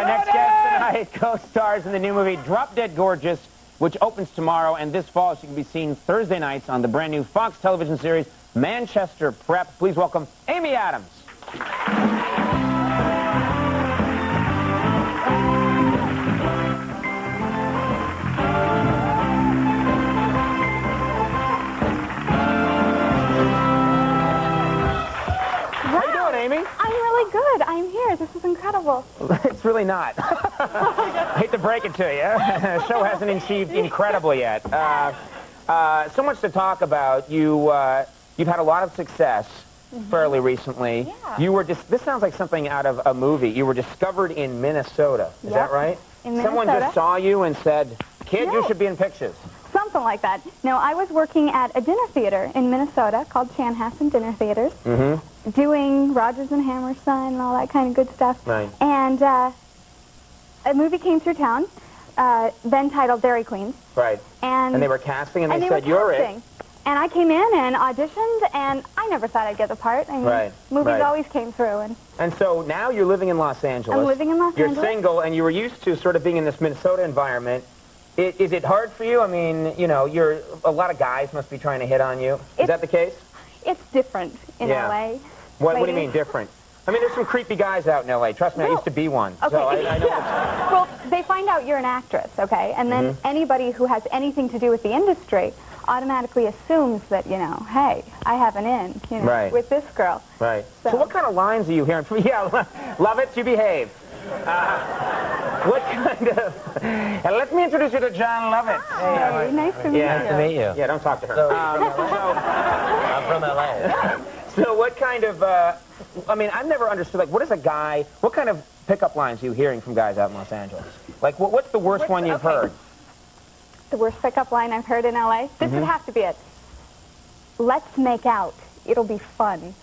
next guest tonight co-stars in the new movie Drop Dead Gorgeous, which opens tomorrow, and this fall she can be seen Thursday nights on the brand new Fox television series Manchester Prep. Please welcome Amy Adams. Amy? I'm really good. I'm here. This is incredible. It's really not. I hate to break it to you. The show hasn't achieved incredible yet. So much to talk about. You've had a lot of success fairly recently. Yeah. You were this sounds like something out of a movie. You were discovered in Minnesota. Is that right? In Minnesota. Someone just saw you and said, "Kid, you should be in pictures." Something like that. No, I was working at a dinner theater in Minnesota called Chanhassen Dinner Theaters, doing Rodgers and Hammerstein and all that kind of good stuff. Right. And a movie came through town, then titled Dairy Queens. Right. And they were casting, and they said, "You're it." And I came in and auditioned, and I never thought I'd get the part. I mean, movies always came through. And so now you're living in Los Angeles. I'm living in Los Angeles. You're single, and you were used to sort of being in this Minnesota environment. Is it hard for you? I mean, you know, a lot of guys must be trying to hit on you. Is that the case? It's different in L.A. What do you mean, different? I mean, there's some creepy guys out in L.A. Trust me, I used to be one. Okay. So I know Well, they find out you're an actress, okay? And then anybody who has anything to do with the industry automatically assumes that, you know, hey, I have an in, you know, with this girl. Right. So what kind of lines are you hearing from? Yeah, love it, you behave. What kind of... let me introduce you to John Lovett. Hi, nice to meet you. Nice to meet you. Yeah, don't talk to her. I'm from L.A. So what kind of... I mean, I've never understood, like, what kind of pickup lines are you hearing from guys out in Los Angeles? Like, what's the worst one you've heard? The worst pickup line I've heard in L.A.? This would have to be it. Let's make out. It'll be fun.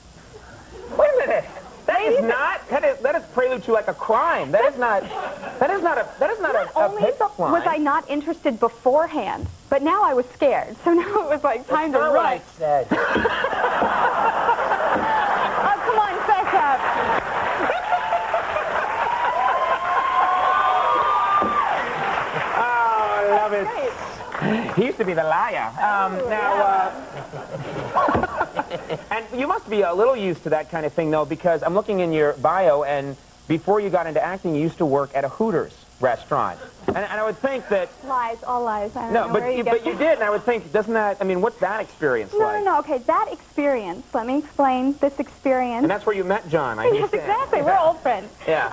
Wait a minute. That is prelude to like a crime. That is not a pickup line. Was I not interested beforehand, but now I was scared. So now it was like time to run. What I said. Oh, come on, fess up. Oh, I love it. He used to be the liar. And you must be a little used to that kind of thing, though, because I'm looking in your bio, and before you got into acting, you used to work at a Hooters restaurant. And I would think that... Lies, all lies. I don't know where you but you did, and I would think, doesn't that... I mean, what's that experience like? No, okay, that experience, let me explain this experience. And that's where you met John, I Yes, exactly. We're old friends. Yeah.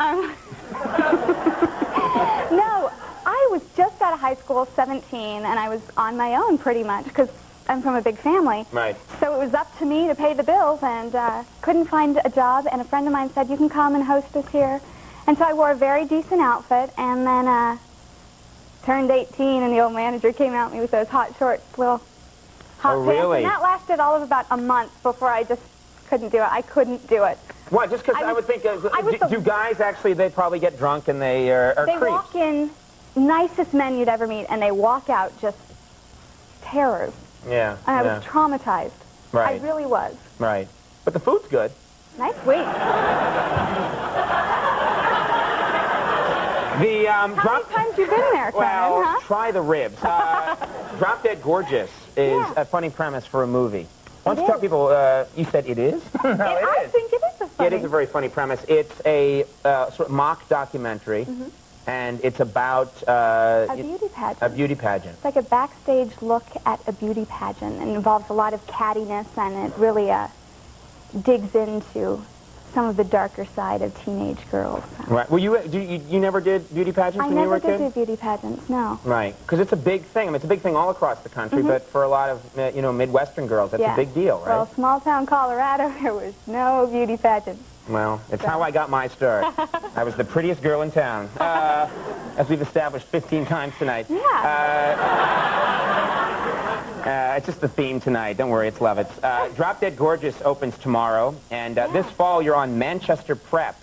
No, I was just out of high school, 17, and I was on my own pretty much, because I'm from a big family. Right. So it was up to me to pay the bills, and couldn't find a job, and a friend of mine said, you can come and host us here. And so I wore a very decent outfit, and then turned 18, and the old manager came out at me with those hot shorts, little hot pants. Really? And that lasted all of about a month before I just couldn't do it. I couldn't do it. Why? Just because I would think, do guys actually, they probably get drunk and they are creeps? They walk in, nicest men you'd ever meet, and they walk out just terrors. Yeah. And I was traumatized. Right. I really was. Right. But the food's good. Nice wait. How many times you been there, Conan, huh? Try the ribs. Drop Dead Gorgeous is a funny premise for a movie. Why don't you tell people, you said it is? No, I think it is a funny. It is a very funny premise. It's a sort of mock documentary, and it's about... a beauty pageant. A beauty pageant. It's like a backstage look at a beauty pageant, and it involves a lot of cattiness, and it really digs into some of the darker side of teenage girls. Right. Well, you never did beauty pageants when you were a kid? I never did do beauty pageants, no. Right. Because it's a big thing. I mean, it's a big thing all across the country, but for a lot of, you know, Midwestern girls, that's a big deal, right? Well, small-town Colorado, there was no beauty pageants. Well, it's how I got my start. I was the prettiest girl in town, as we've established 15 times tonight. Yeah. It's just the theme tonight. Don't worry, it's Lovitz. Drop Dead Gorgeous opens tomorrow, and this fall you're on Manchester Prep,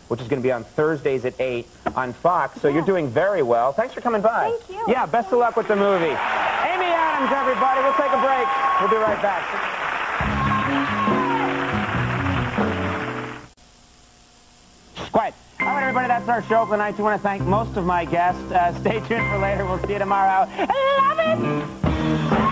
which is going to be on Thursdays at 8 on Fox, so you're doing very well. Thanks for coming by. Thank you. Yeah, best of luck with the movie. Amy Adams, everybody. We'll take a break. We'll be right back. Quiet. everybody, that's our show for tonight. I want to thank most of my guests. Stay tuned for later. We'll see you tomorrow. Love it!